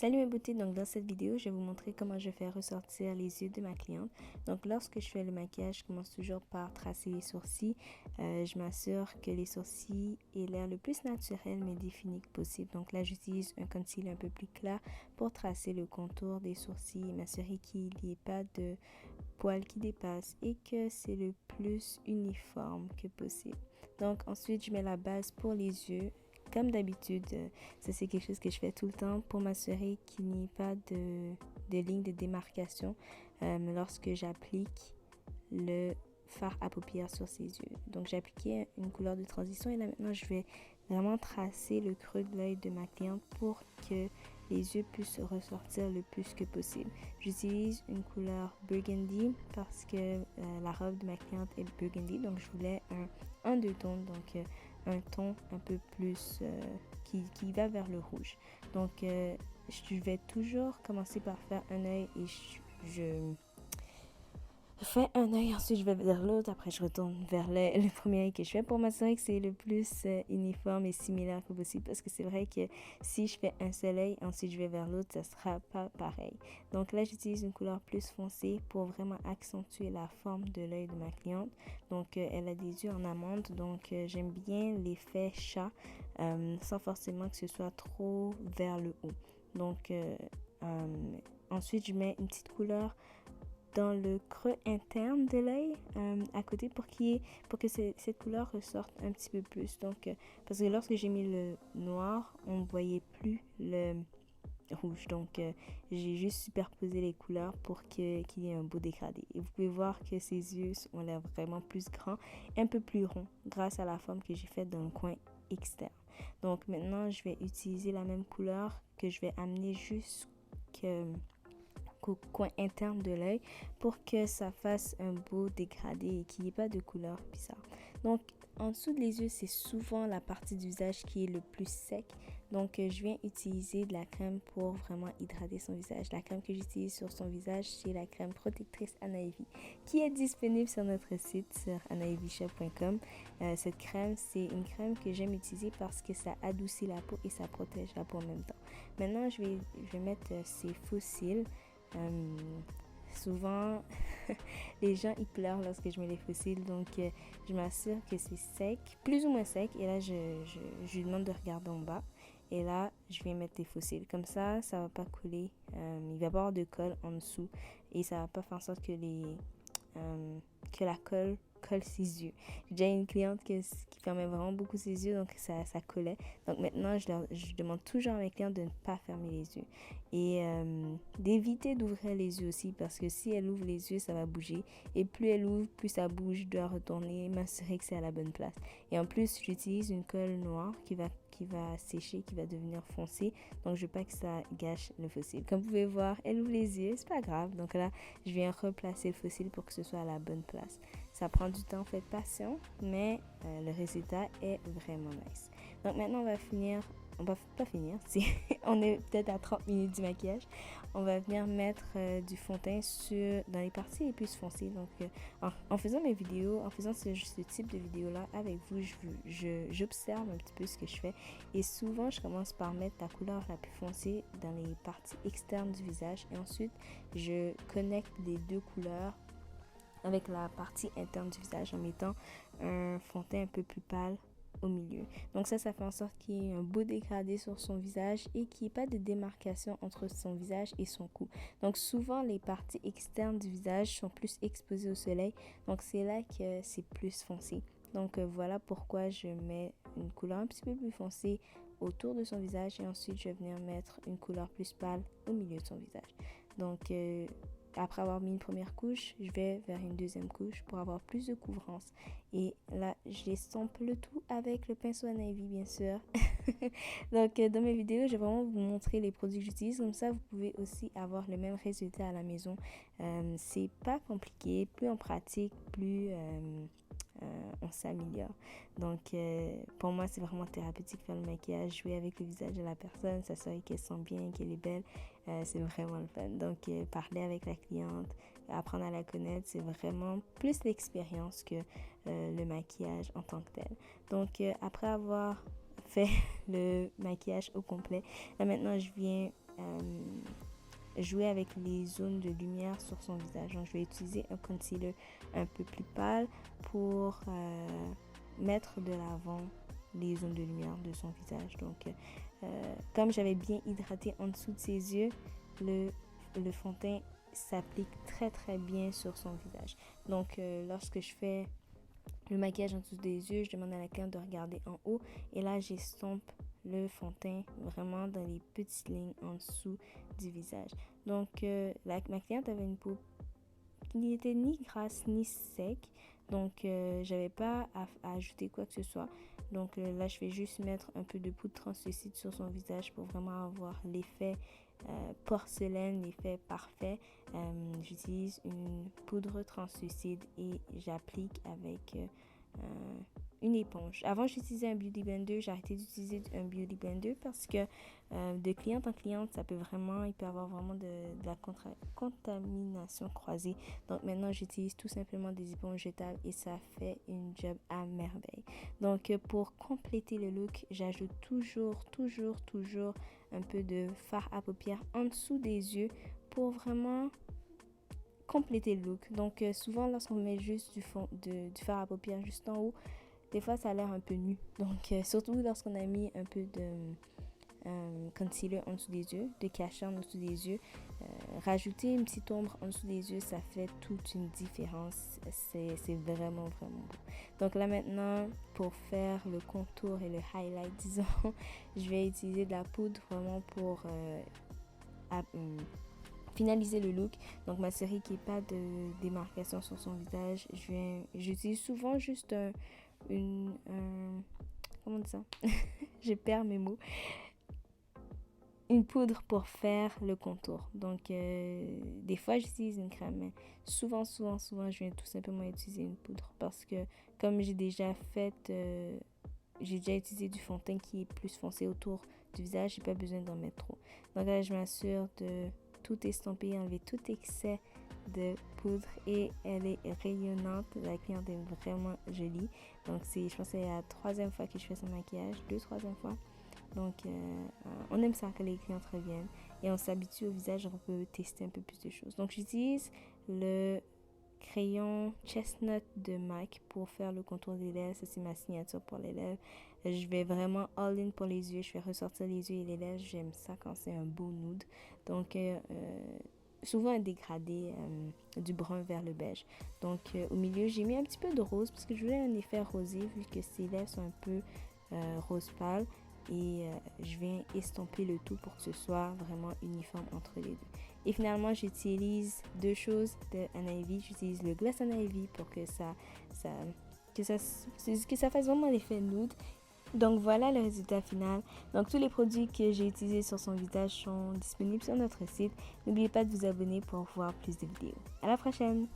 Salut mes beautés, donc dans cette vidéo, je vais vous montrer comment je fais ressortir les yeux de ma cliente. Donc lorsque je fais le maquillage, je commence toujours par tracer les sourcils. Je m'assure que les sourcils aient l'air le plus naturel mais défini que possible. Donc là, j'utilise un concealer un peu plus clair pour tracer le contour des sourcils et m'assurer qu'il n'y ait pas de poils qui dépassent et que c'est le plus uniforme que possible. Donc ensuite, je mets la base pour les yeux. Comme d'habitude, ça c'est quelque chose que je fais tout le temps pour m'assurer qu'il n'y ait pas de ligne de démarcation lorsque j'applique le fard à paupières sur ses yeux. Donc j'ai appliqué une couleur de transition et là maintenant je vais vraiment tracer le creux de l'œil de ma cliente pour que les yeux puissent ressortir le plus que possible. J'utilise une couleur burgundy parce que la robe de ma cliente est burgundy, donc je voulais un deux tons, donc un ton un peu plus qui va vers le rouge. Donc je vais toujours commencer par faire un œil et je fais un œil, ensuite je vais vers l'autre, après je retourne vers le premier œil que je fais pour m'assurer que c'est le plus uniforme et similaire que possible, parce que c'est vrai que si je fais un seul œil, ensuite je vais vers l'autre, ça sera pas pareil. Donc là j'utilise une couleur plus foncée pour vraiment accentuer la forme de l'œil de ma cliente. Donc elle a des yeux en amande, donc j'aime bien l'effet chat sans forcément que ce soit trop vers le haut. Donc ensuite je mets une petite couleur dans le creux interne de l'œil à côté pour que cette couleur ressorte un petit peu plus. Donc parce que lorsque j'ai mis le noir, on ne voyait plus le rouge. Donc j'ai juste superposé les couleurs pour qu'il y ait un beau dégradé. Et vous pouvez voir que ses yeux ont l'air vraiment plus grands, un peu plus ronds grâce à la forme que j'ai faite dans le coin externe. Donc maintenant, je vais utiliser la même couleur que je vais amener jusqu'au coin interne de l'œil pour que ça fasse un beau dégradé et qu'il n'y ait pas de couleur bizarre. Donc en dessous des yeux, c'est souvent la partie du visage qui est le plus sec. Donc je viens utiliser de la crème pour vraiment hydrater son visage. La crème que j'utilise sur son visage, c'est la crème protectrice Anaïvi qui est disponible sur notre site sur anaivishop.com. Cette crème, c'est une crème que j'aime utiliser parce que ça adoucit la peau et ça protège la peau en même temps. Maintenant, je vais mettre ces faux cils. Souvent les gens ils pleurent lorsque je mets les fossiles, donc je m'assure que c'est sec, plus ou moins sec, et là je lui demande de regarder en bas et là je viens mettre les fossiles comme ça va pas couler, il va pas avoir de colle en dessous et ça va pas faire en sorte que la colle ses yeux. J'ai déjà une cliente qui fermait vraiment beaucoup ses yeux, donc ça collait. Donc maintenant, je demande toujours à mes clientes de ne pas fermer les yeux et d'éviter d'ouvrir les yeux aussi, parce que si elle ouvre les yeux, ça va bouger, et plus elle ouvre, plus ça bouge. Je dois retourner, m'assurer que c'est à la bonne place. Et en plus, j'utilise une colle noire qui va sécher, qui va devenir foncée, donc je veux pas que ça gâche le fossile. Comme vous pouvez voir, elle ouvre les yeux, c'est pas grave. Donc là, je viens replacer le fossile pour que ce soit à la bonne place. Ça prend du temps, faites patient, mais le résultat est vraiment nice. Donc maintenant, on va pas finir, on est peut-être à 30 minutes du maquillage. On va venir mettre du fond de teint dans les parties les plus foncées. Donc en faisant mes vidéos, en faisant ce type de vidéo là avec vous, j'observe un petit peu ce que je fais, et souvent je commence par mettre la couleur la plus foncée dans les parties externes du visage, et ensuite je connecte les deux couleurs avec la partie interne du visage en mettant un fond de teint un peu plus pâle au milieu. Donc ça fait en sorte qu'il y ait un beau dégradé sur son visage et qu'il n'y ait pas de démarcation entre son visage et son cou. Donc souvent les parties externes du visage sont plus exposées au soleil, donc c'est là que c'est plus foncé. Donc voilà pourquoi je mets une couleur un petit peu plus foncée autour de son visage, et ensuite je vais venir mettre une couleur plus pâle au milieu de son visage. Donc après avoir mis une première couche, je vais vers une deuxième couche pour avoir plus de couvrance. Et là, j'estompe le tout avec le pinceau à Navy, bien sûr. Donc, dans mes vidéos, je vais vraiment vous montrer les produits que j'utilise. Comme ça, vous pouvez aussi avoir le même résultat à la maison. C'est pas compliqué. Plus on pratique, plus on s'améliore. Donc pour moi, c'est vraiment thérapeutique faire le maquillage, jouer avec le visage de la personne, s'assurer qu'elle sent bien, qu'elle est belle. C'est vraiment le fun. Donc parler avec la cliente, apprendre à la connaître, c'est vraiment plus l'expérience que le maquillage en tant que tel. Donc après avoir fait le maquillage au complet, là maintenant je viens jouer avec les zones de lumière sur son visage. Donc, je vais utiliser un concealer un peu plus pâle pour mettre de l'avant les zones de lumière de son visage. Donc, comme j'avais bien hydraté en dessous de ses yeux, le fond de teint s'applique très très bien sur son visage. Donc, lorsque je fais le maquillage en dessous des yeux, je demande à la cliente de regarder en haut et là, j'estompe le fond de teint vraiment dans les petites lignes en dessous du visage. Donc, ma cliente avait une peau qui n'était ni grasse ni sec. Donc, j'avais pas à ajouter quoi que ce soit. Donc, là, je vais juste mettre un peu de poudre translucide sur son visage pour vraiment avoir l'effet porcelaine, l'effet parfait. J'utilise une poudre translucide et j'applique avec une éponge. Avant, j'utilisais un beauty blender. J'ai arrêté d'utiliser un beauty blender parce que de cliente en cliente, il peut avoir vraiment de la contamination croisée. Donc maintenant, j'utilise tout simplement des éponges jetables et ça fait une job à merveille. Donc pour compléter le look, j'ajoute toujours un peu de fard à paupières en dessous des yeux pour vraiment compléter le look. Donc souvent lorsqu'on met juste du fard à paupières juste en haut, des fois ça a l'air un peu nu. Donc surtout lorsqu'on a mis un peu de concealer en dessous des yeux, de cacher en dessous des yeux, rajouter une petite ombre en dessous des yeux, ça fait toute une différence. C'est vraiment beau. Donc là maintenant, pour faire le contour et le highlight, disons, je vais utiliser de la poudre vraiment pour finaliser le look. Donc m'assurer qu'il n'y ait pas de démarcation sur son visage. J'utilise souvent juste comment on dit ça? Je perds mes mots. Une poudre pour faire le contour. Donc, des fois, j'utilise une crème, mais souvent, je viens tout simplement utiliser une poudre parce que comme j'ai déjà utilisé du fond de teint qui est plus foncé autour du visage, j'ai pas besoin d'en mettre trop. Donc là, je m'assure de tout estomper, enlever tout excès de poudre et elle est rayonnante. La cliente est vraiment jolie. Donc, je pense que c'est la 3e fois que je fais son maquillage, 2-3e fois. Donc, on aime ça que les clientes reviennent et on s'habitue au visage, on peut tester un peu plus de choses. Donc, j'utilise le crayon Chestnut de MAC pour faire le contour des lèvres. Ça, c'est ma signature pour les lèvres. Je vais vraiment all-in pour les yeux. Je vais ressortir les yeux et les lèvres. J'aime ça quand c'est un beau nude. Donc, souvent un dégradé du brun vers le beige. Donc, au milieu, j'ai mis un petit peu de rose parce que je voulais un effet rosé vu que ses lèvres sont un peu rose pâle. Et je viens estomper le tout pour que ce soit vraiment uniforme entre les deux. Et finalement, j'utilise 2 choses de Anna Ivy. J'utilise le Gloss Anna Ivy pour que ça fasse vraiment l'effet nude. Donc voilà le résultat final. Donc tous les produits que j'ai utilisés sur son visage sont disponibles sur notre site. N'oubliez pas de vous abonner pour voir plus de vidéos. À la prochaine!